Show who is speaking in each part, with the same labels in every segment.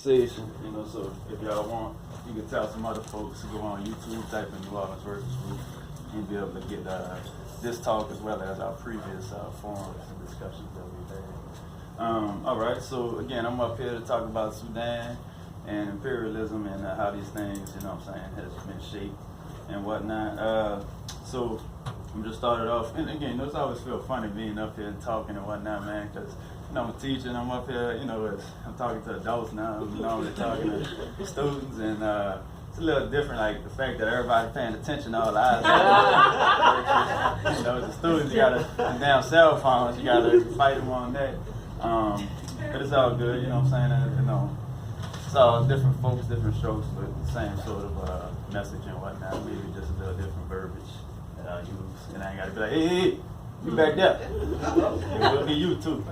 Speaker 1: conversation, you know, so if y'all want, you can tell some other folks to go on YouTube, type in New Orleans Workers Group, and be able to get this talk as well as our previous forums and discussions that we've had. All right, so again, I'm up here to talk about Sudan and imperialism and how these things, you know what I'm saying, has been shaped and whatnot. So I'm just started off, and again, it's always feel funny being up here and talking and whatnot, man, because you know, I'm a teacher and I'm up here, you know, I'm talking to adults now, I'm normally talking to students, and it's a little different, like the fact that everybody's paying attention, all the eyes on you know, the students, you got them damn cell phones, you got to fight them on that. But it's all good, you know what I'm saying, you know. It's all different folks, different strokes, but the same sort of message and whatnot, maybe just a little different verbiage that I use. And I ain't got to be like, hey, you back there. It will be you too.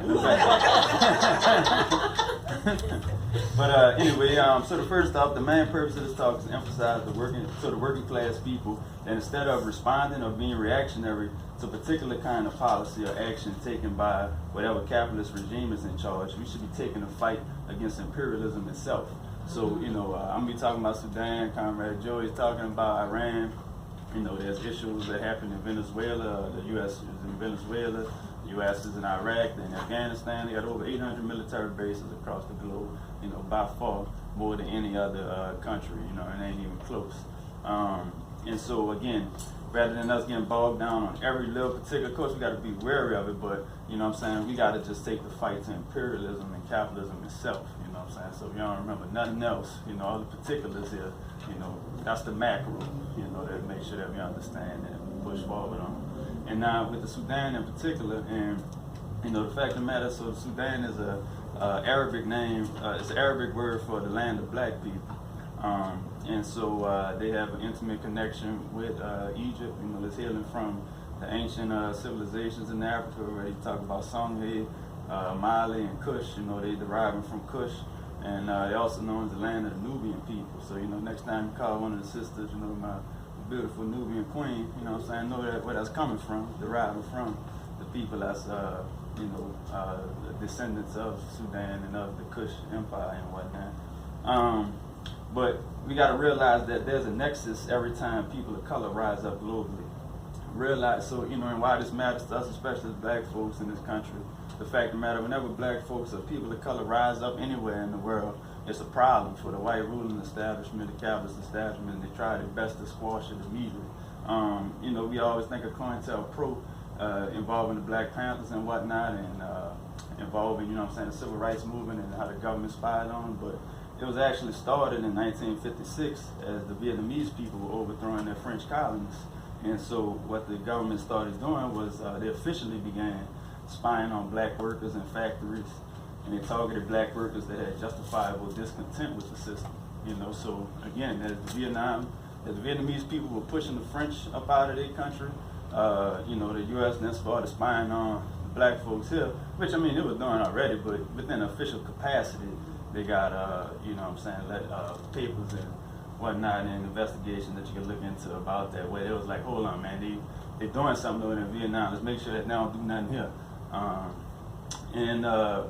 Speaker 1: But anyway, so the first off, the main purpose of this talk is to emphasize the working class people that instead of responding or being reactionary to a particular kind of policy or action taken by whatever capitalist regime is in charge, we should be taking a fight against imperialism itself. So, you know, I'm going to be talking about Sudan, Comrade Joey's talking about Iran. You know, there's issues that happen in Venezuela. The U.S. is in Venezuela. The U.S. is in Iraq. Then Afghanistan. They got over 800 military bases across the globe. You know, by far more than any other country. You know, it ain't even close. And so again, rather than us getting bogged down on every little particular, of course we got to be wary of it. But you know what I'm saying, we got to just take the fight to imperialism and capitalism itself. You know what I'm saying. So if y'all don't remember nothing else, you know, all the particulars here. You know, that's the macro, you know, that make sure that we understand and push forward on. And now with the Sudan in particular, and you know, the fact of the matter, so Sudan is a Arabic name, it's an Arabic word for the land of black people. And so they have an intimate connection with Egypt. You know, it's healing from the ancient civilizations in Africa, where they talk about Songhai, Mali, and Kush. You know, they deriving from Kush. And they also known as the land of the Nubian people. So, you know, next time you call one of the sisters, you know, my beautiful Nubian queen, you know what I'm saying, know that where that's coming from, deriving from the people that's, you know, the descendants of Sudan and of the Kush Empire and whatnot. But we got to realize that there's a nexus every time people of color rise up globally. Realize, so, you know, and why this matters to us, especially as black folks in this country, the fact of the matter, whenever black folks or people of color rise up anywhere in the world, it's a problem for the white ruling establishment, the capitalist establishment. They try their best to squash it immediately. You know, we always think of COINTELPRO involving the Black Panthers and whatnot, and involving, you know what I'm saying, the civil rights movement and how the government spied on them. But it was actually started in 1956 as the Vietnamese people were overthrowing their French colonies. And so what the government started doing was they officially began spying on black workers in factories, and they targeted black workers that had justifiable discontent with the system. You know, so again, as the Vietnamese people were pushing the French up out of their country, you know, the U.S. then started spying on the black folks here, which I mean, it was doing already, but within official capacity, they got, you know what I'm saying, papers and whatnot and investigation that you can look into about that, where it was like, hold on, man, they're doing something over in Vietnam, let's make sure that they don't do nothing here. And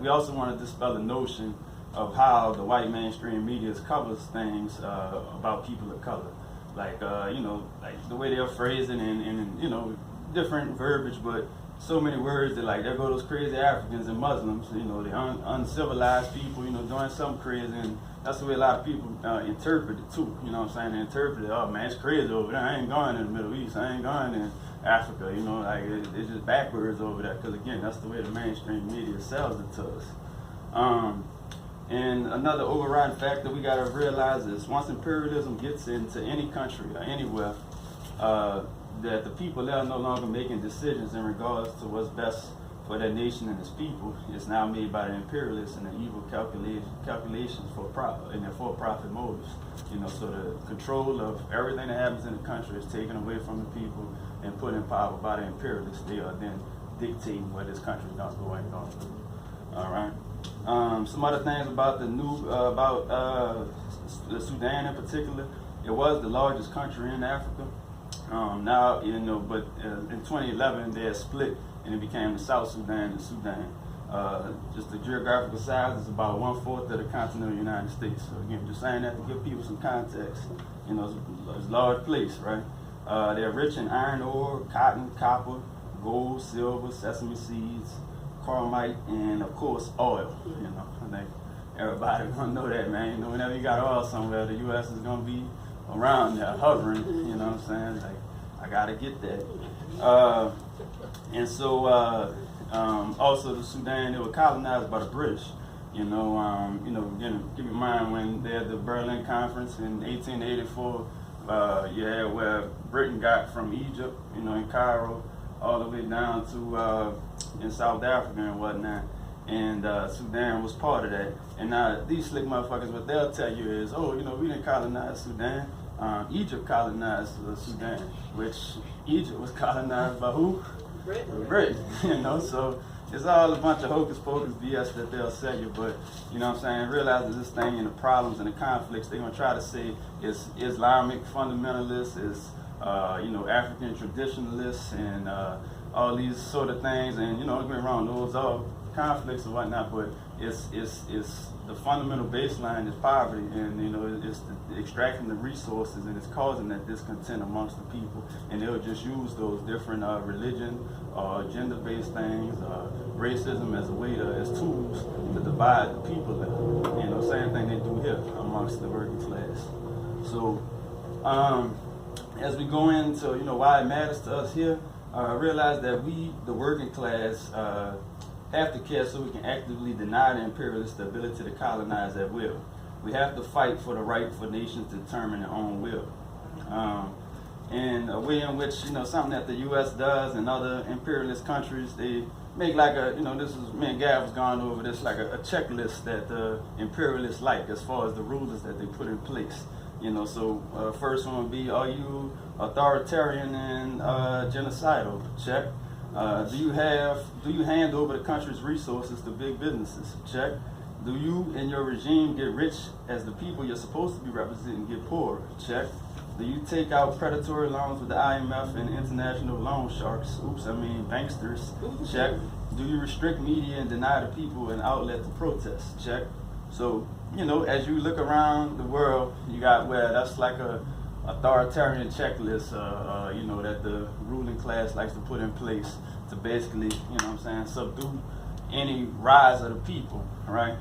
Speaker 1: we also want to dispel the notion of how the white mainstream media covers things about people of color. Like, you know, like the way they're phrasing and you know, different verbiage, but so many words that like, there go those crazy Africans and Muslims, you know, the uncivilized people, you know, doing something crazy, and that's the way a lot of people interpret it too, you know what I'm saying? They interpret it, oh man, it's crazy over there, I ain't going in the Middle East, I ain't going in Africa, you know, like it's just backwards over there, because again, that's the way the mainstream media sells it to us. And another overriding factor we got to realize is once imperialism gets into any country or anywhere, that the people there are no longer making decisions in regards to what's best for their nation and its people. It's now made by the imperialists and the evil calculations for profit and their for-profit motives. You know, so the control of everything that happens in the country is taken away from the people and put in power by the imperialists. They are then dictating where this country is going to go and going to do. All right. Some other things about the the Sudan in particular. It was the largest country in Africa. Now, you know, but in 2011 they had split and it became the South Sudan and Sudan. Just the geographical size is about 1/4 of the continental United States. So again, just saying that to give people some context. You know, it's a large place, right? They're rich in iron ore, cotton, copper, gold, silver, sesame seeds, chromite, and of course oil. You know, I think everybody gonna know that, man. You know, whenever you got oil somewhere, the U.S. is gonna be around there hovering. You know what I'm saying? Like, I gotta get that. And so also the Sudan, they were colonized by the British. You know, again, keep in mind when they had the Berlin Conference in 1884. You had where Britain got from Egypt, you know, in Cairo, all the way down to in South Africa and whatnot. And Sudan was part of that. And now these slick motherfuckers, what they'll tell you is, oh, you know, we didn't colonize Sudan. Egypt colonized Sudan, which Egypt was colonized by who? Britain. You know, so it's all a bunch of hocus pocus BS that they'll sell you, but you know what I'm saying, realize that this thing and the problems and the conflicts, they're gonna try to say it's Islamic fundamentalists, it's you know, African traditionalists, and all these sort of things. And you know, don't get me wrong, those are conflicts and whatnot, but it's the fundamental baseline is poverty, and you know, it's extracting the resources, and it's causing that discontent amongst the people. And they'll just use those different religion, gender-based things, racism as a way as tools to divide the people. You know, same thing they do here amongst the working class. So as we go into, you know, why it matters to us here, realize that we, the working class, have to care so we can actively deny the imperialist the ability to colonize at will. We have to fight for the right for nations to determine their own will. And a way in which, you know, something that the U.S. does and other imperialist countries, they make like a, you know, this is, me and Gav was going over this, like a checklist that the imperialists like as far as the rulers that they put in place. You know, so first one would be, are you authoritarian and genocidal? Check. Do you hand over the country's resources to big businesses? Check. Do you and your regime get rich as the people you're supposed to be representing get poorer? Check. Do you take out predatory loans with the IMF and international loan sharks? Banksters. Check. Do you restrict media and deny the people an outlet to protest? Check. So, you know, as you look around the world, you got where that's like a authoritarian checklist, you know, that the ruling class likes to put in place to basically, you know what I'm saying, subdue any rise of the people, right?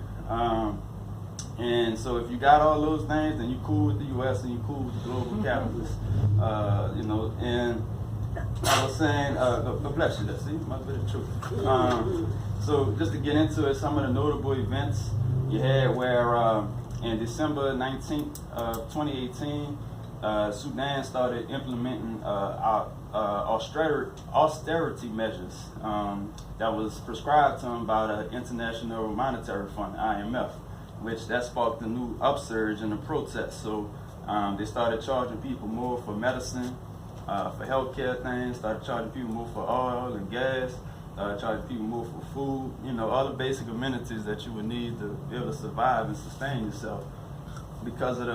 Speaker 1: And so if you got all those things, then you cool with the U.S. and you cool with the global capitalists, you know. And I was saying, God bless you, that's my bit of truth. So just to get into it, some of the notable events you had where in December 19th of 2018, Sudan started implementing austerity measures that was prescribed to them by the International Monetary Fund, IMF, which that sparked a new upsurge in the protests. So they started charging people more for medicine, for healthcare things, started charging people more for oil and gas, charging people more for food, you know, all the basic amenities that you would need to be able to survive and sustain yourself because of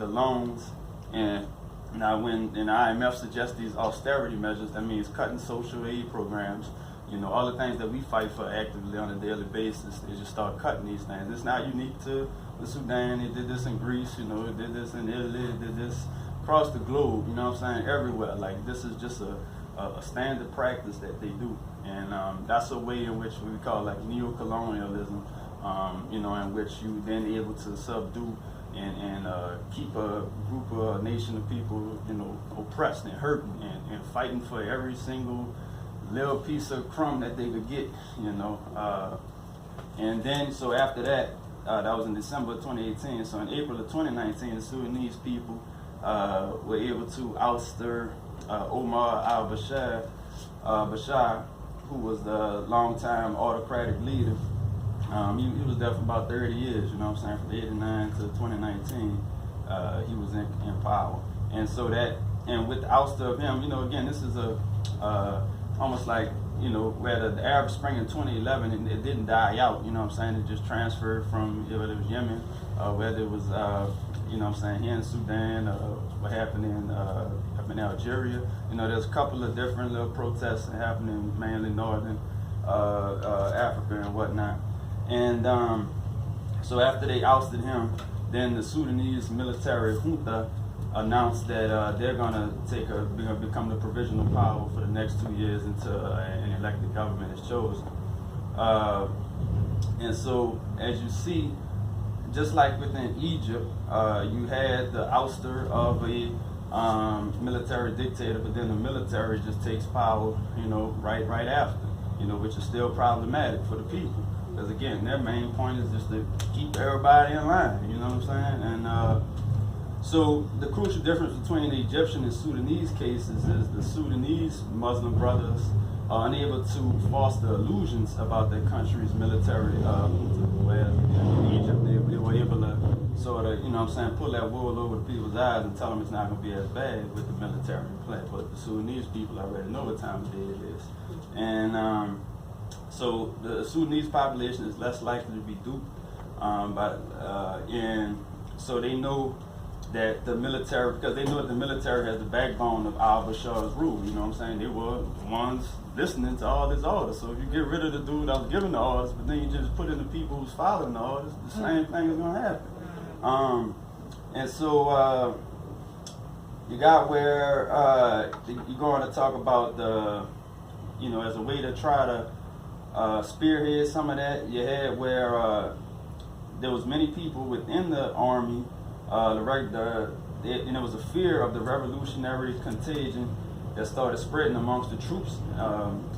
Speaker 1: the loans. And now when the IMF suggests these austerity measures, that means cutting social aid programs, you know, all the things that we fight for actively on a daily basis. They just start cutting these things. It's not unique to the Sudan. They did this in Greece, you know, they did this in Italy, they did this across the globe, you know what I'm saying, everywhere. Like, this is just a standard practice that they do. And that's a way in which we call like neo-colonialism, you know, in which you then able to subdue and keep a group or a nation of people, you know, oppressed and hurting and fighting for every single little piece of crumb that they could get, you know. And then, so after that, that was in December of 2018. So in April of 2019, the Sudanese people were able to ouster Omar al-Bashir, who was the longtime autocratic leader. He was there for about 30 years, you know what I'm saying, from 89 to 2019, he was in power. And so that, and with the ouster of him, you know, again, this is almost like, you know, where the Arab Spring in 2011, it didn't die out, you know what I'm saying, it just transferred from, whether it was Yemen, whether it was, you know what I'm saying, here in Sudan, what happened in Algeria. You know, there's a couple of different little protests happening, mainly northern Africa and whatnot. And so after they ousted him, then the Sudanese military junta announced that they're gonna become the provisional power for the next 2 years until an elected government is chosen. And so, as you see, just like within Egypt, you had the ouster of a military dictator, but then the military just takes power, right after, which is still problematic for the people. Because again, their main point is just to keep everybody in line, you know what I'm saying? And so the crucial difference between the Egyptian and Sudanese cases is the Sudanese Muslim brothers are unable to foster illusions about their country's military, whereas in Egypt they were able to sort of, pull that wool over the people's eyes and tell them it's not going to be as bad with the military in play. But the Sudanese people already know what time of day it is. And so the Sudanese population is less likely to be duped, so they know that the military, because they know that the military has the backbone of al-Bashar's rule, you know what I'm saying? They were the ones listening to all his orders. So if you get rid of the dude that was giving the orders, but then you just put in the people who's following the orders, the same thing is going to happen. And so you got where you're going to talk about the, as a way to try to spearhead some of that. You had where there was many people within the army. There was a fear of the revolutionary contagion that started spreading amongst the troops,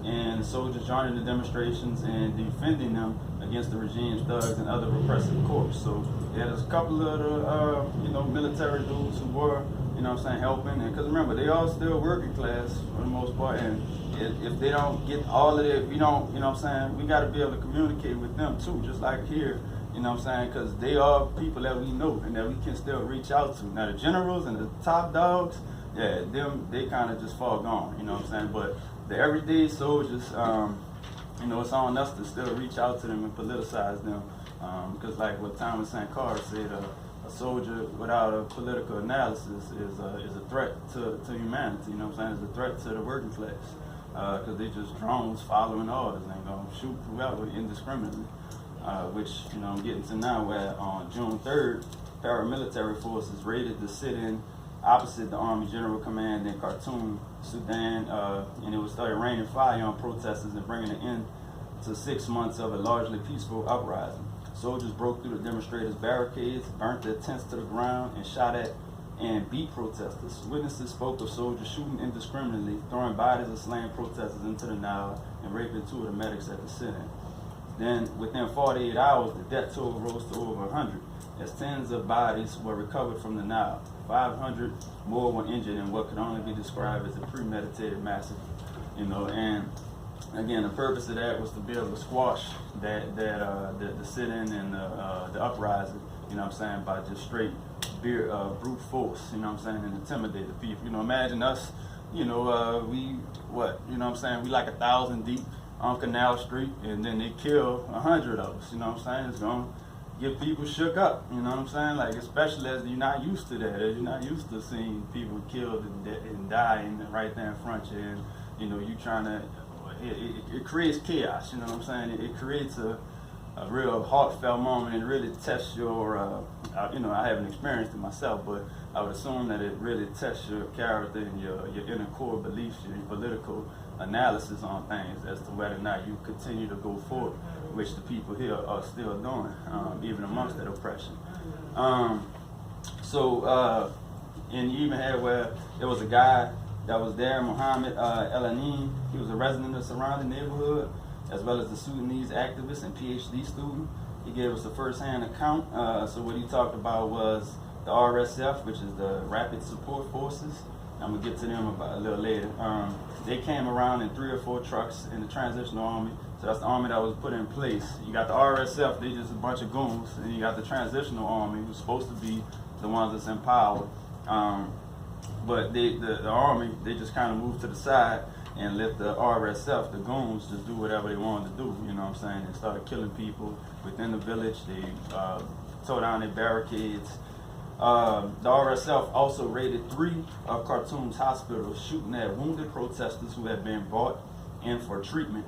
Speaker 1: and soldiers joining the demonstrations and defending them against the regime's thugs and other repressive corps. So there's a couple of the military dudes who were helping, and because remember, they all still working class for the most part, and if they don't get all of it, we got to be able to communicate with them too, just like here. Because they are people that we know and that we can still reach out to. Now the generals and the top dogs, they kind of just fall gone, But the everyday soldiers, it's on us to still reach out to them and politicize them. Because like what Thomas Sankara said, a soldier without a political analysis is a threat to humanity, It's a threat to the working class. Because they just drones following orders and going to shoot whoever indiscriminately. Which I'm getting to now, where on June 3rd, paramilitary forces raided the sit-in opposite the Army General Command in Khartoum, Sudan, and it started raining fire on protesters and bringing an end to 6 months of a largely peaceful uprising. Soldiers broke through the demonstrators' barricades, burnt their tents to the ground, and shot at and beat protesters. Witnesses spoke of soldiers shooting indiscriminately, throwing bodies of slain protesters into the Nile, and raping 2 of the medics at the sit-in. Then, within 48 hours, the death toll rose to over 100, as tens of bodies were recovered from the Nile. 500 more were injured in what could only be described as a premeditated massacre. And again, the purpose of that was to be able to squash the sit-in and the uprising, by just straight brute force, and intimidate the people. Imagine us, we like 1,000 deep on Canal Street, and then they kill 100 of us, It's going to get people shook up, Like, especially as you're not used to that, as you're not used to seeing people killed and dying right there in front of you, and, you trying to, it creates chaos, It creates a real heartfelt moment and really tests your, I haven't experienced it myself, but I would assume that it really tests your character and your inner core beliefs, your political analysis on things as to whether or not you continue to go forward, which the people here are still doing, even amongst that oppression. And you even had where there was a guy that was there, Mohammed El-Anin. He was a resident of the surrounding neighborhood, as well as the Sudanese activist and PhD student. He gave us a first-hand account. So what he talked about was the RSF, which is the Rapid Support Forces. I'm going to get to them a little later. They came around in 3 or 4 trucks in the Transitional Army. So that's the army that was put in place. You got the RSF, they just a bunch of goons. And you got the Transitional Army, who's supposed to be the ones that's in power. But the army, they just kind of moved to the side and let the RSF, the goons, just do whatever they wanted to do, They started killing people within the village. They tore down their barricades. The RSF also raided 3 of Khartoum's hospitals, shooting at wounded protesters who had been brought in for treatment.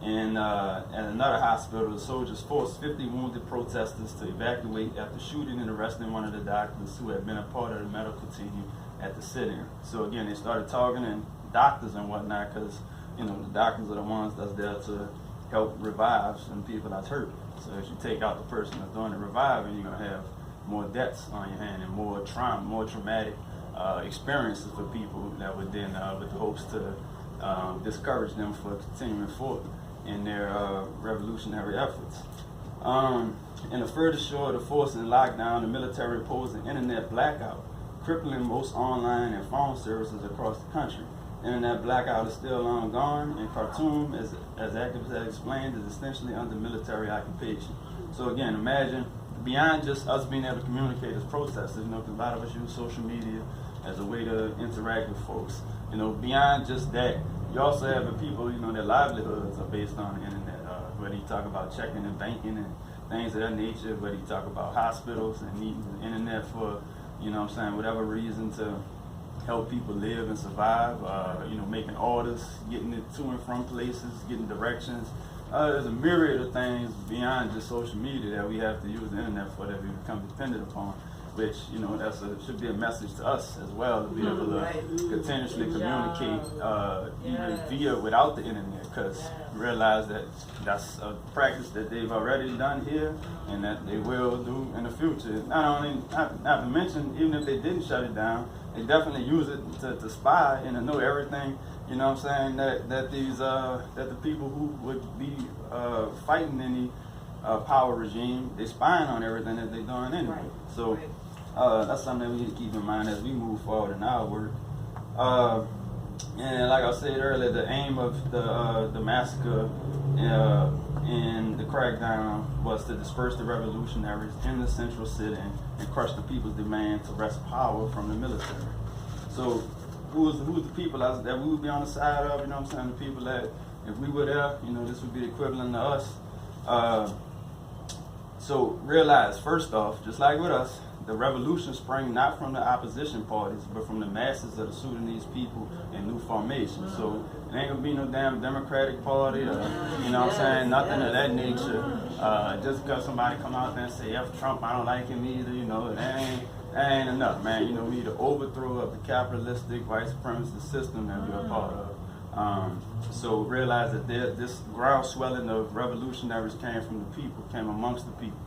Speaker 1: And at another hospital, the soldiers forced 50 wounded protesters to evacuate after shooting and arresting one of the doctors who had been a part of the medical team at the sit-in. So again, they started targeting doctors and whatnot because, you know, the doctors are the ones that's there to help revive some people that's hurt. So if you take out the person that's doing the reviving, you're gonna have more deaths on your hand and more trauma, more traumatic experiences for people that would then, with the hopes to discourage them for continuing forward in their revolutionary efforts. In a further show of the forcing lockdown, the military imposed an internet blackout, crippling most online and phone services across the country. Internet blackout is still long gone, and Khartoum, as activists have explained, is essentially under military occupation. So again, imagine, beyond just us being able to communicate as protesters, you know, because a lot of us use social media as a way to interact with folks. You know, beyond just that, you also have the people, you know, their livelihoods are based on the internet. Whether you talk about checking and banking and things of that nature, whether you talk about hospitals and needing the internet for, you know what I'm saying, whatever reason to help people live and survive, you know, making orders, getting it to and from places, getting directions. There's a myriad of things beyond just social media that we have to use the internet for, that we become dependent upon, which, you know, should be a message to us as well, to be able to continuously communicate even via without the internet, because realize that that's a practice that they've already done here and that they will do in the future. Not to mention, even if they didn't shut it down, they definitely use it to spy and to know everything, you know what I'm saying, that the people who would be fighting any power regime, they're spying on everything that they're doing anyway. So that's something that we need to keep in mind as we move forward in our work. And like I said earlier, the aim of the massacre and the crackdown was to disperse the revolutionaries in the central city and crush the people's demand to wrest power from the military. So who's the people that we would be on the side of, you know what I'm saying, the people that, if we were there, you know, this would be the equivalent to us. So realize, first off, just like with us, the revolution sprang not from the opposition parties, but from the masses of the Sudanese people in new formation. So it ain't gonna be no damn Democratic Party or, you know what I'm saying, nothing of that nature. Just because somebody come out there and say, F Trump, I don't like him either, you know, that ain't enough, man. You know, we need an overthrow of the capitalistic white supremacist system that we're a part of. So realize that this ground swelling of revolutionaries came from the people, came amongst the people,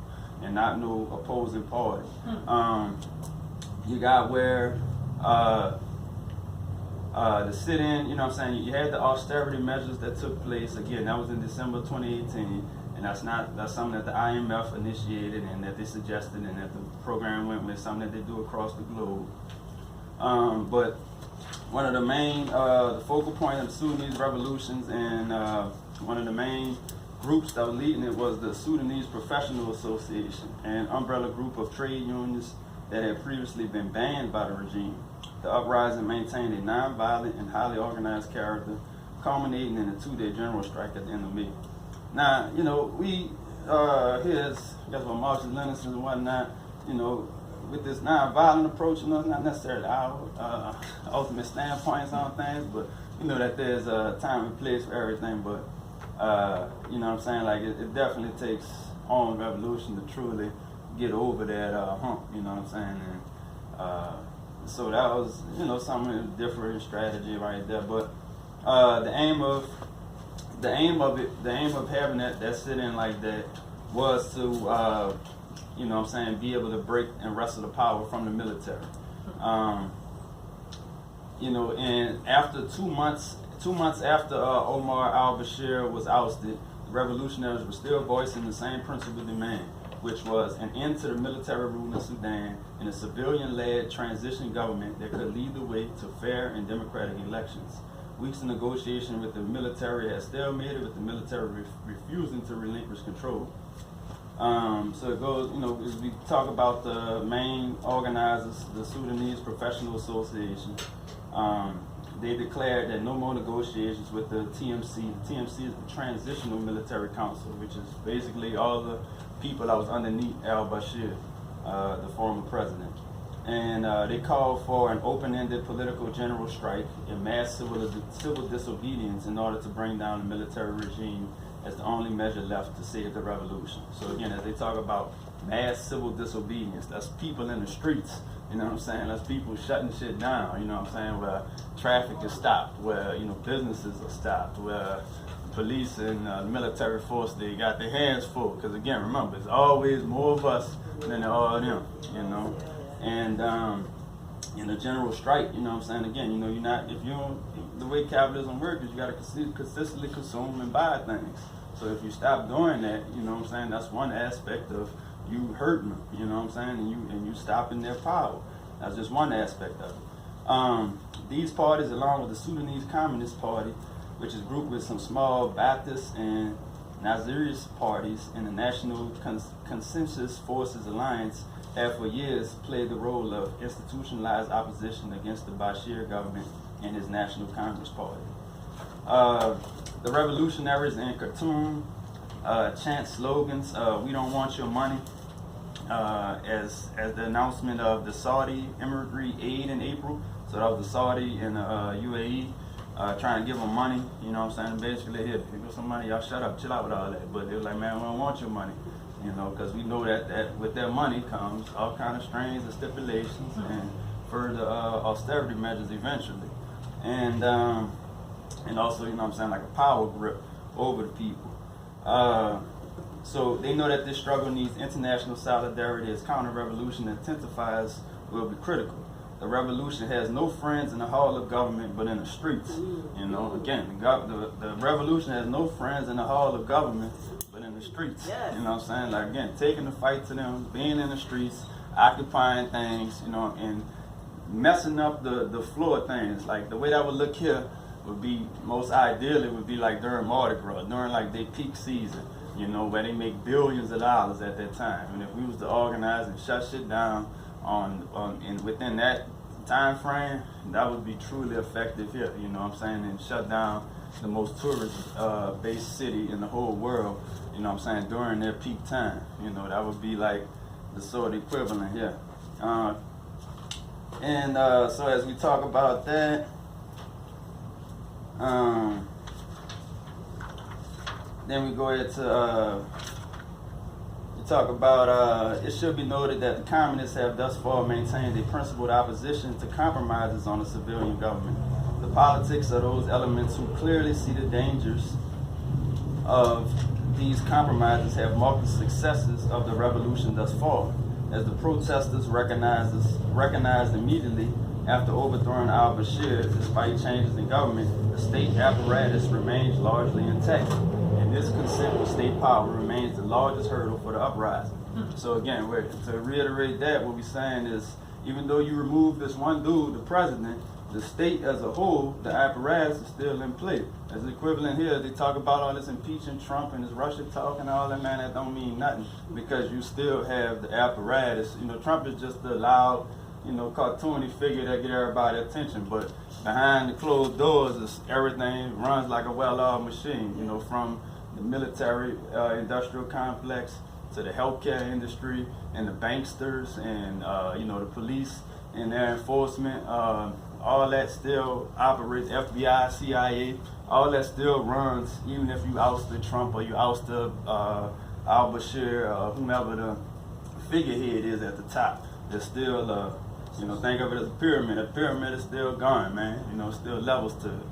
Speaker 1: and not no opposing party. You got where the sit-in, you know what I'm saying, you had the austerity measures that took place. Again, that was in December 2018, and that's something that the IMF initiated and that they suggested and that the program went with, something that they do across the globe. But one of the main, the focal point of the Sudanese revolutions, and one of the main groups that were leading it was the Sudanese Professional Association, an umbrella group of trade unions that had previously been banned by the regime. The uprising maintained a non-violent and highly organized character, culminating in a 2-day general strike at the end of May. Now, you know, we here's I guess what Marshall Lennon and whatnot, you know, with this non-violent approach, you know, it's not necessarily our ultimate standpoints on things, but you know that there's a time and place for everything. But you know what I'm saying, like it definitely takes armed revolution to truly get over that hump, you know what I'm saying. And so that was, you know, some different strategy right there. But the aim of having that sit-in like that was to, you know what I'm saying, be able to break and wrestle the power from the military. You know, and after 2 months after Omar al-Bashir was ousted, the revolutionaries were still voicing the same principal demand, which was an end to the military rule in Sudan and a civilian-led transition government that could lead the way to fair and democratic elections. Weeks of negotiation with the military had stalemated, with the military refusing to relinquish control. So it goes, you know, as we talk about the main organizers, the Sudanese Professional Association, they declared that no more negotiations with the TMC. The TMC is the Transitional Military Council, which is basically all the people that was underneath al-Bashir, the former president. And they called for an open-ended political general strike and mass civil disobedience in order to bring down the military regime as the only measure left to save the revolution. So again, as they talk about mass civil disobedience, that's people in the streets, you know what I'm saying? That's people shutting shit down, you know what I'm saying? Where traffic is stopped, where, you know, businesses are stopped, where police and military force, they got their hands full. Because again, remember, it's always more of us than all of them, you know? And in a general strike, you know what I'm saying? Again, you know, you're not, if you don't, the way capitalism works is you got to consistently consume and buy things. So if you stop doing that, you know what I'm saying, that's one aspect of you hurting them, you know what I'm saying, and you stopping their power. That's just one aspect of it. These parties, along with the Sudanese Communist Party, which is grouped with some small Baptist and Nazirist parties in the National Consensus Forces Alliance, have for years played the role of institutionalized opposition against the Bashir government and his National Congress Party. The revolutionaries in Khartoum chant slogans, "We don't want your money," as the announcement of the Saudi immigrant aid in April. So that was the Saudi and the UAE trying to give them money, you know what I'm saying? Basically, here, give us some money, y'all shut up, chill out with all that. But they were like, man, we don't want your money. You know, because we know that with their money comes all kind of strains and stipulations and further austerity measures eventually. And also, you know what I'm saying, like a power grip over the people. So they know that this struggle needs international solidarity as counter-revolution intensifies will be critical. The revolution has no friends in the hall of government but in the streets. You know, again, the revolution has no friends in the hall of government but in the streets. Yes. You know what I'm saying? Like, again, taking the fight to them, being in the streets, occupying things, you know, and messing up the floor of things. Like, the way that would look here would be, most ideally, would be like during Mardi Gras, during like their peak season, you know, where they make billions of dollars at that time. And if we was to organize and shut shit down and within that time frame, that would be truly effective here, you know what I'm saying, and shut down the most tourist-based city in the whole world, you know what I'm saying, during their peak time. You know, that would be like the sort of equivalent here. So as we talk about that, then we go ahead to talk about, it should be noted that the communists have thus far maintained a principled opposition to compromises on the civilian government. The politics of those elements who clearly see the dangers of these compromises have marked the successes of the revolution thus far. As the protesters recognized immediately after overthrowing al-Bashir, despite changes in government, the state apparatus remains largely intact. And this consent with state power remains the largest hurdle for the uprising. So again, to reiterate that, what we're saying is, even though you remove this one dude, the president, the state as a whole, the apparatus is still in play. As the equivalent here, they talk about all this impeaching Trump and this Russia talk and all that, man, that don't mean nothing, because you still have the apparatus. You know, Trump is just the loud, you know, cartoony figure that get everybody attention, but behind the closed doors, everything runs like a well-oiled machine, you know, from the military industrial complex to the healthcare industry and the banksters and, you know, the police and their enforcement. All that still operates, FBI, CIA, all that still runs, even if you ousted Trump or you ousted al-Bashir or whomever the figurehead is at the top. There's still, you know, think of it as a pyramid. A pyramid is still going, man. You know, still levels to it.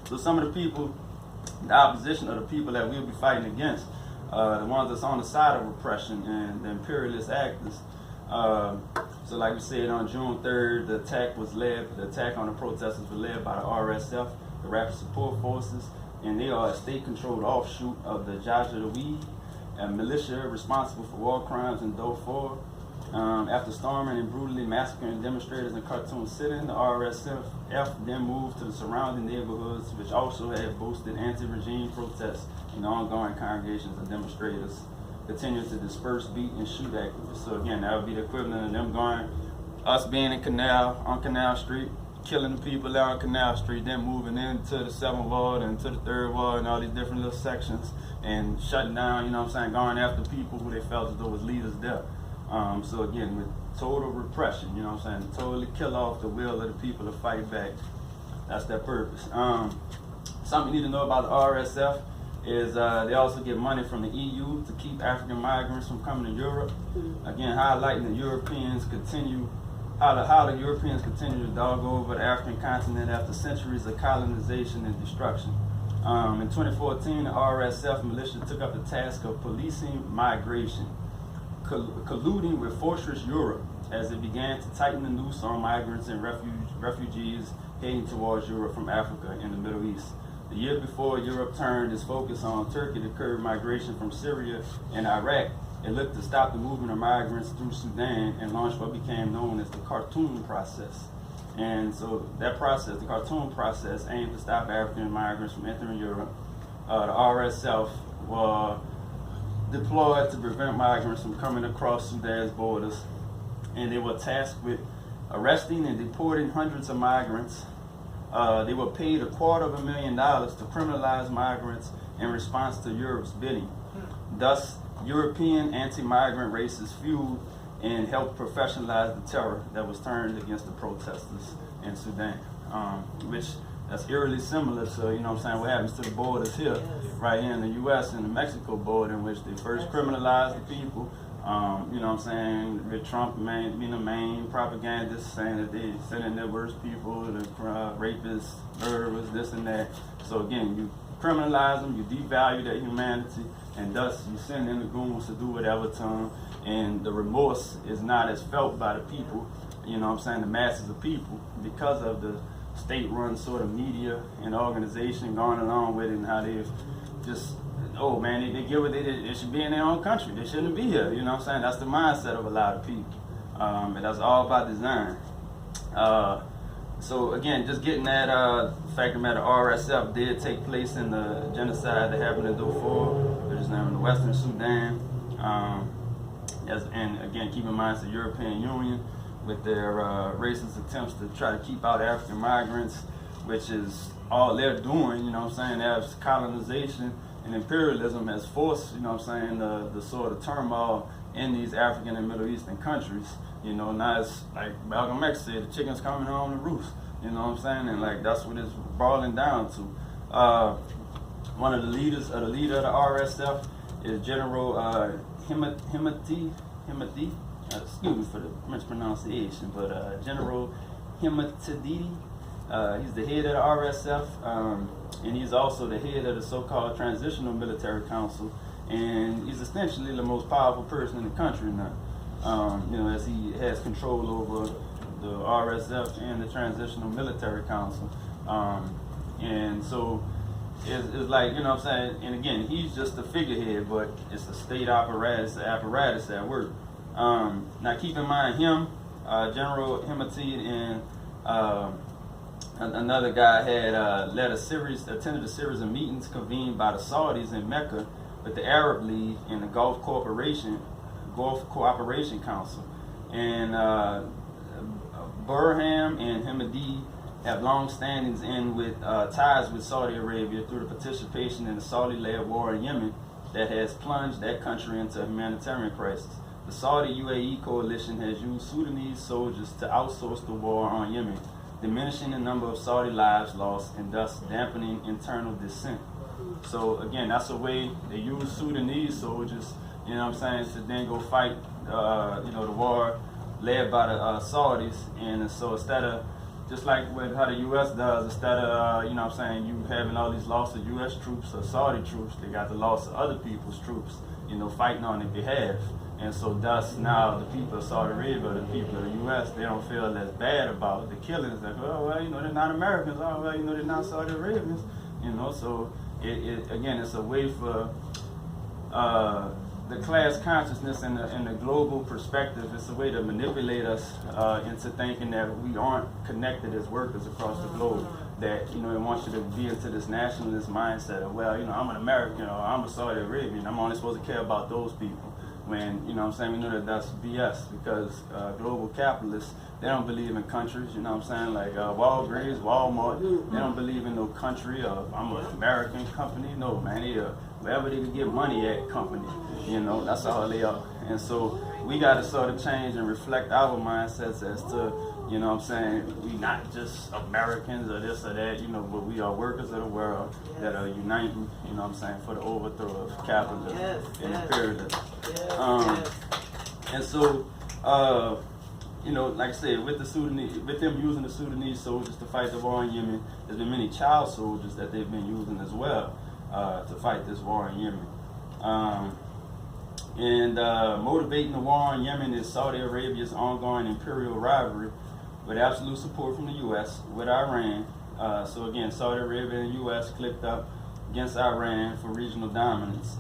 Speaker 1: So some of the people, the opposition are the people that we'll be fighting against, the ones that's on the side of repression and the imperialist actors. So like we said, on June 3rd, the attack on the protesters was led by the RSF, the Rapid Support Forces, and they are a state-controlled offshoot of the Janjaweed, a militia responsible for war crimes in Darfur. After storming and brutally massacring demonstrators in Khartoum City, the RSF then moved to the surrounding neighborhoods, which also had boosted anti-regime protests and ongoing congregations of demonstrators continue to disperse, beat, and shoot activists. So again, that would be the equivalent of them us being on Canal Street, killing the people there on Canal Street, then moving into the 7th Ward and to the 3rd Ward and all these different little sections and shutting down, you know what I'm saying, going after people who they felt as though was leaders there. So again, with total repression, you know what I'm saying, totally kill off the will of the people to fight back. That's their purpose. Something you need to know about the RSF is they also get money from the EU to keep African migrants from coming to Europe. Again, highlighting the Europeans continue, how the Europeans continue to dog over the African continent after centuries of colonization and destruction. In 2014, the RSF militia took up the task of policing migration, colluding with Fortress Europe as it began to tighten the noose on migrants and refugees heading towards Europe from Africa and the Middle East. The year before Europe turned its focus on Turkey to curb migration from Syria and Iraq, it looked to stop the movement of migrants through Sudan and launched what became known as the Khartoum process. And so that process, the Khartoum process, aimed to stop African migrants from entering Europe. The RSF was deployed to prevent migrants from coming across Sudan's borders, and they were tasked with arresting and deporting hundreds of migrants. They were paid $250,000 to criminalize migrants in response to Europe's bidding. Thus, European anti-migrant races fueled and helped professionalize the terror that was turned against the protesters in Sudan, which that's eerily similar to, you know what I'm saying, what happens to the borders here, right here in the U.S. and the Mexico border, in which they first criminalized the people. You know what I'm saying, with Trump being the main propagandist, saying that they sending their worst people, the rapists, murderers, this and that. So again, you criminalize them, you devalue their humanity, and thus you send in the goons to do whatever to them, and the remorse is not as felt by the people, you know what I'm saying, the masses of people, because of the state-run sort of media and organization going along with it, and how they've just, oh man, they get what they should be in their own country. They shouldn't be here. You know what I'm saying? That's the mindset of a lot of people. And that's all by design. So again, just getting that fact of the matter, RSF did take place in the genocide that happened in Darfur, which is now in the Western Sudan. And again, keep in mind it's the European Union with their racist attempts to try to keep out African migrants, which is all they're doing. You know what I'm saying? As colonization and imperialism has forced, you know what I'm saying, the sort of turmoil in these African and Middle Eastern countries. You know, now it's like Malcolm X said, the chicken's coming home to roost. You know what I'm saying? And like that's what it's boiling down to. One of the leaders, the leader of the RSF is General Himati. Excuse me for the mispronunciation, but General Himatididi. He's the head of the RSF, and he's also the head of the so-called Transitional Military Council, and he's essentially the most powerful person in the country now. You know, as he has control over the RSF and the Transitional Military Council, and so it's like, you know what I'm saying, and again, he's just the figurehead, but it's the state apparatus at work. Now keep in mind him, General Himatid, and another guy had attended a series of meetings convened by the Saudis in Mecca with the Arab League and the Gulf Cooperation Council. And Burham and Himadi have long standings in with ties with Saudi Arabia through the participation in the Saudi-led war in Yemen that has plunged that country into a humanitarian crisis. The Saudi-UAE coalition has used Sudanese soldiers to outsource the war on Yemen, diminishing the number of Saudi lives lost and thus dampening internal dissent. So again, that's a way they use Sudanese soldiers, you know what I'm saying, to then go fight, you know, the war led by the Saudis. And so instead of, just like with how the U.S. does, instead of, you know what I'm saying, you having all these loss of U.S. troops or Saudi troops, they got the loss of other people's troops, you know, fighting on their behalf. And so thus now the people of Saudi Arabia, the people of the U.S., they don't feel as bad about the killings. Like, oh, well, you know, they're not Americans. Oh, well, you know, they're not Saudi Arabians. You know, so again, it's a way for the class consciousness and the global perspective. It's a way to manipulate us into thinking that we aren't connected as workers across the globe. That, you know, it wants you to be into this nationalist mindset of, well, you know, I'm an American or I'm a Saudi Arabian. I'm only supposed to care about those people. When, you know what I'm saying, we know that that's BS, because global capitalists, they don't believe in countries, you know what I'm saying, like Walgreens, Walmart, they don't believe in no country, I'm an American company, no man, they wherever they can get money at company, you know, that's all they are. And so we got to sort of change and reflect our mindsets as to, you know what I'm saying, we not just Americans or this or that, you know, but we are workers of the world that are uniting, you know what I'm saying, for the overthrow of capitalism and imperialism. And so, you know, like I said, with them using the Sudanese soldiers to fight the war in Yemen, there's been many child soldiers that they've been using as well to fight this war in Yemen. Motivating the war in Yemen is Saudi Arabia's ongoing imperial rivalry with absolute support from the U.S. with Iran. So again, Saudi Arabia and U.S. clicked up against Iran for regional dominance.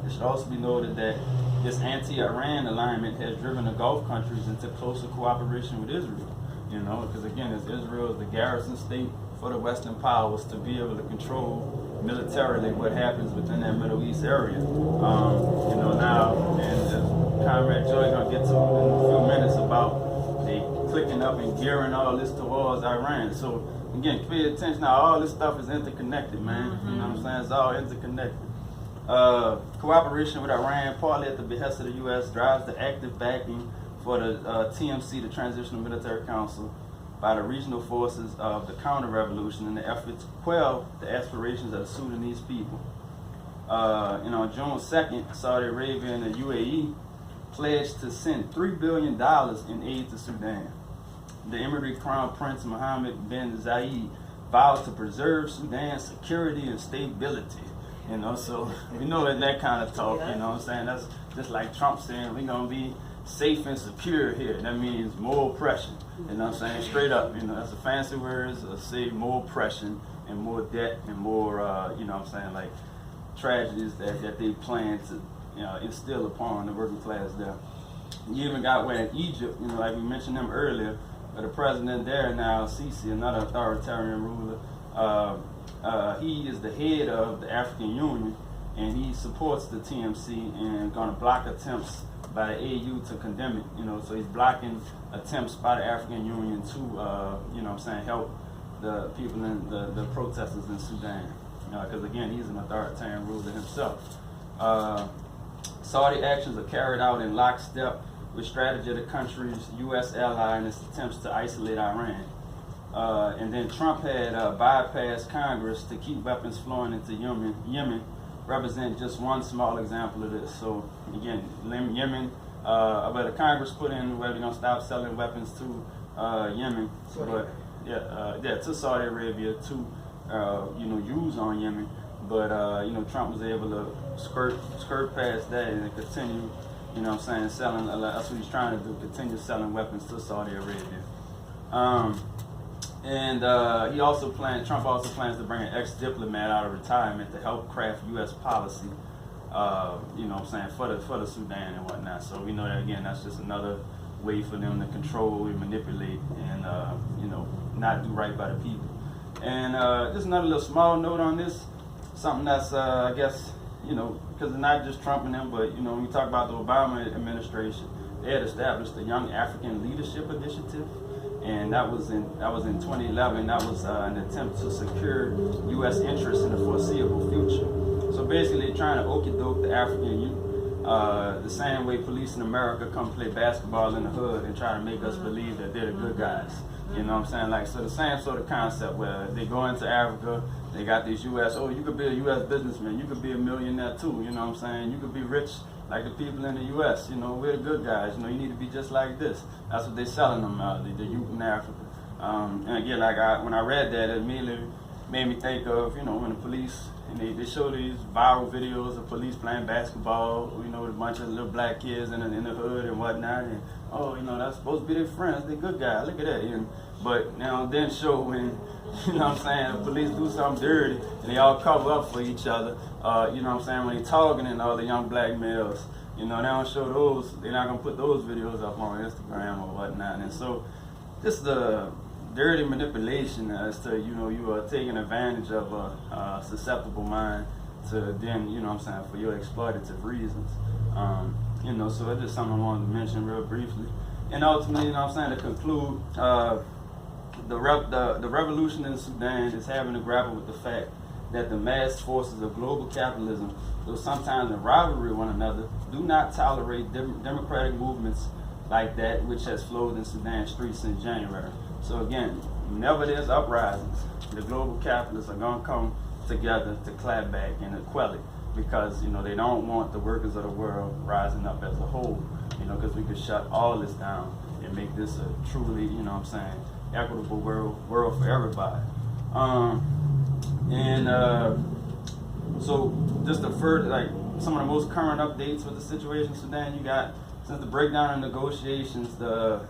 Speaker 1: It should also be noted that this anti-Iran alignment has driven the Gulf countries into closer cooperation with Israel. You know, because again, as Israel is the garrison state for the Western powers to be able to control militarily what happens within that Middle East area. You know, now, and Comrade Joy gonna get to in a few minutes about they clicking up and gearing all this towards Iran. So again, pay attention. Now, all this stuff is interconnected, man. You know what I'm saying? It's all interconnected. Cooperation with Iran, partly at the behest of the U.S., drives the active backing for the TMC, the Transitional Military Council, by the regional forces of the counter-revolution in the effort to quell the aspirations of the Sudanese people. You know, on June 2nd, Saudi Arabia and the UAE pledged to send $3 billion in aid to Sudan. The Emirate Crown Prince Mohammed bin Zayed vowed to preserve Sudan's security and stability. You know, so we know that kind of talk, you know what I'm saying? That's just like Trump saying we're going to be safe and secure here. That means more oppression. You know what I'm saying? Straight up. You know, that's a fancy word. Say more oppression and more debt and more, you know what I'm saying, like tragedies that they plan to, you know, instill upon the working class there. You even got where in Egypt, you know, like we mentioned them earlier, the president there now, Sisi, another authoritarian ruler, he is the head of the African Union, and he supports the TMC and going to block attempts by the AU to condemn it. You know, so he's blocking attempts by the African Union to, you know what I'm saying, help the people in the protesters in Sudan. Because again, he's an authoritarian ruler himself. Saudi actions are carried out in lockstep with strategy of the country's U.S. ally in its attempts to isolate Iran. And then Trump had bypassed Congress to keep weapons flowing into Yemen represent just one small example of this. So again, Yemen, but the Congress put in where they're gonna stop selling weapons to Yemen, but to Saudi Arabia to you know, use on Yemen. But you know, Trump was able to skirt past that and continue, you know what I'm saying, selling. That's what he's trying to do, continue selling weapons to Saudi Arabia. Trump also plans to bring an ex-diplomat out of retirement to help craft U.S. policy, you know what I'm saying, for the Sudan and whatnot. So we know that, again, that's just another way for them to control and manipulate and, you know, not do right by the people. And just another little small note on this, something that's, I guess, you know, because it's not just Trump and them, but, you know, when we talk about the Obama administration, they had established the Young African Leadership Initiative. And that was in 2011. That was an attempt to secure U.S. interests in the foreseeable future. So basically, they're trying to okie-doke the African youth, the same way police in America come play basketball in the hood and try to make us believe that they're the good guys. You know what I'm saying? Like, so the same sort of concept where they go into Africa, they got these U.S. Oh, you could be a U.S. businessman. You could be a millionaire too. You know what I'm saying? You could be rich like the people in the U.S., you know, we're the good guys. You know, you need to be just like this. That's what they're selling them, the youth in Africa. And again, like when I read that, it immediately made me think of, you know, when the police, and they show these viral videos of police playing basketball, you know, with a bunch of little black kids in the hood and whatnot. And, oh, you know, that's supposed to be their friends. They're good guys. Look at that. But now then show when, you know what I'm saying, the police do something dirty and they all cover up for each other. You know what I'm saying, when they're targeting all the young black males, you know, they don't show those, they're not going to put those videos up on Instagram or whatnot. And so just the dirty manipulation as to, you know, you are taking advantage of a susceptible mind to then, you know what I'm saying, for your exploitative reasons. You know, so it's just something I wanted to mention real briefly. And ultimately, you know what I'm saying, to conclude, the revolution in Sudan is having to grapple with the fact that the mass forces of global capitalism, though sometimes in rivalry with one another, do not tolerate democratic movements like that which has flowed in Sudan streets since January. So again, whenever there's uprisings, the global capitalists are going to come together to clap back and to quell it, because, you know, they don't want the workers of the world rising up as a whole, you know, because we could shut all this down and make this a truly, you know what I'm saying, equitable world for everybody. So just to further, like, some of the most current updates with the situation in Sudan, you got, since the breakdown in negotiations, the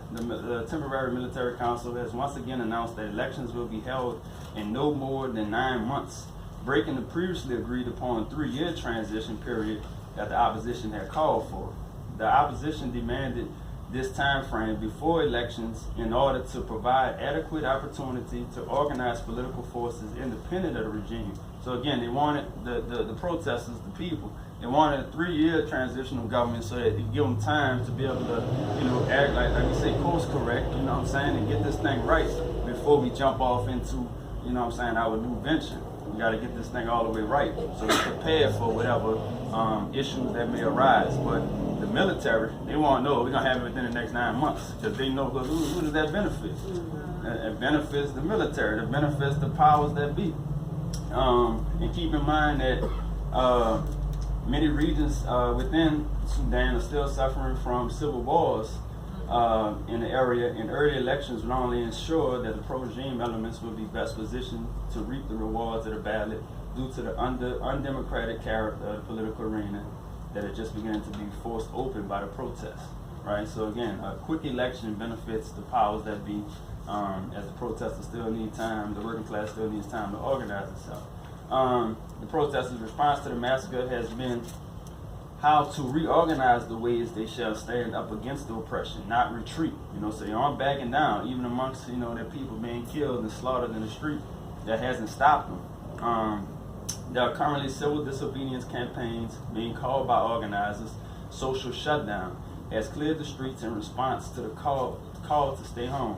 Speaker 1: Temporary Military Council has once again announced that elections will be held in no more than 9 months, breaking the previously agreed upon 3-year transition period that the opposition had called for. The opposition demanded this time frame before elections in order to provide adequate opportunity to organize political forces independent of the regime. So again, they wanted the protesters, the people, they wanted a 3-year transitional government so that they give them time to be able to, you know, act like we say, course correct, you know what I'm saying, and get this thing right before we jump off into, you know what I'm saying, our new venture. We got to get this thing all the way right, so we're prepared for whatever issues that may arise. But the military, they want to know we're going to have it within the next 9 months, because they know, because who does that benefit? It benefits the military, it benefits the powers that be. And keep in mind that many regions within Sudan are still suffering from civil wars in the area, and early elections would only ensure that the pro-regime elements will be best positioned to reap the rewards of the ballot due to the undemocratic character of the political arena that are just beginning to be forced open by the protests, right? So again, a quick election benefits the powers that be, as the protesters still need time, the working class still needs time to organize itself. The protesters' response to the massacre has been how to reorganize the ways they shall stand up against the oppression, not retreat. You know, so they aren't backing down, even amongst, you know, their people being killed and slaughtered in the street. That hasn't stopped them. There are currently civil disobedience campaigns being called by organizers. Social shutdown has cleared the streets in response to the call to stay home.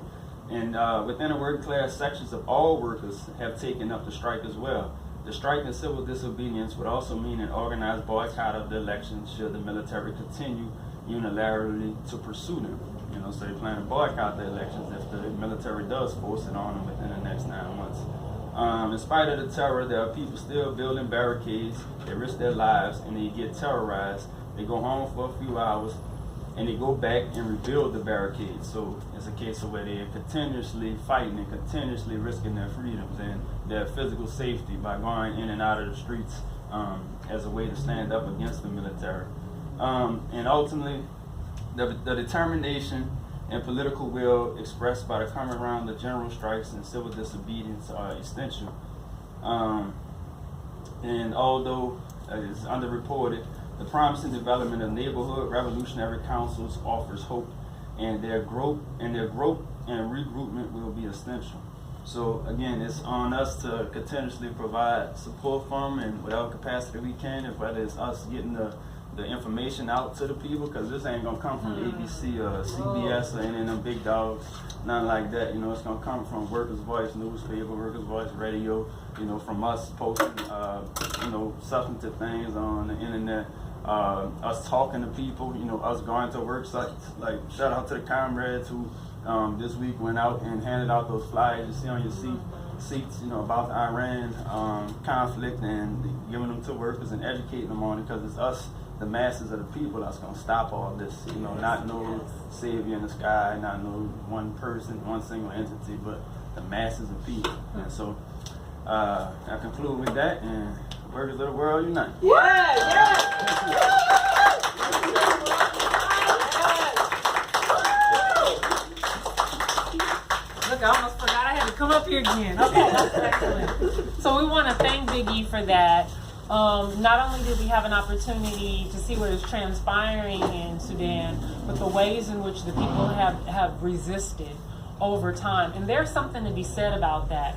Speaker 1: And within the working class, sections of all workers have taken up the strike as well. The strike and civil disobedience would also mean an organized boycott of the elections should the military continue unilaterally to pursue them. You know, so they plan to boycott the elections if the military does force it on them within the next 9 months. In spite of the terror, there are people still building barricades. They risk their lives and they get terrorized. They go home for a few hours and they go back and rebuild the barricades. So it's a case of where they're continuously fighting and continuously risking their freedoms and their physical safety by going in and out of the streets as a way to stand up against the military. And ultimately, the determination and political will expressed by the coming round of general strikes and civil disobedience are essential. And although it's underreported, the promising development of neighborhood revolutionary councils offers hope, and their growth and regroupment will be essential. So again, it's on us to continuously provide support for them in whatever capacity we can, if whether it's us getting the information out to the people, because this ain't gonna come from ABC or CBS or any of them big dogs, nothing like that. You know, it's gonna come from Workers' Voice newspaper, Workers' Voice radio. You know, from us posting, you know, substantive things on the internet. Us talking to people, you know, us going to work sites. Like, shout out to the comrades who this week went out and handed out those flyers you see on your seats, you know, about the Iran conflict, and giving them to workers and educating them on it, because it's us, the masses of the people, that's going to stop all this. You know, not no savior in the sky, not no one person, one single entity, but the masses of people. And so I conclude with that, and workers of the world unite.
Speaker 2: Look, I almost forgot I had to come up here again. Okay, that's excellent. So we want to thank Big E for that. Not only did we have an opportunity to see what is transpiring in Sudan, but the ways in which the people have resisted over time. And there's something to be said about that.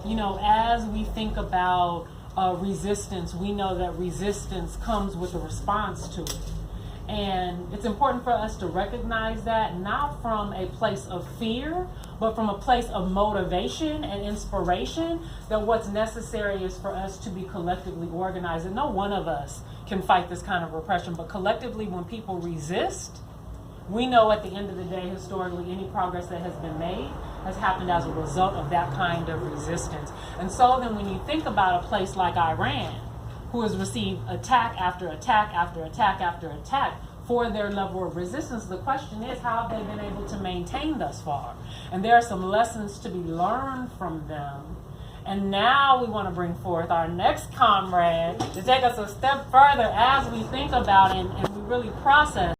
Speaker 2: You know, as we think about resistance, we know that resistance comes with a response to it. And it's important for us to recognize that, not from a place of fear, but from a place of motivation and inspiration, that what's necessary is for us to be collectively organized. And no one of us can fight this kind of repression, but collectively, when people resist, we know at the end of the day, historically, any progress that has been made has happened as a result of that kind of resistance. And so then when you think about a place like Iran, who has received attack after attack after attack after attack for their level of resistance, the question is, how have they been able to maintain thus far? And there are some lessons to be learned from them. And now we want to bring forth our next comrade to take us a step further as we think about and we really process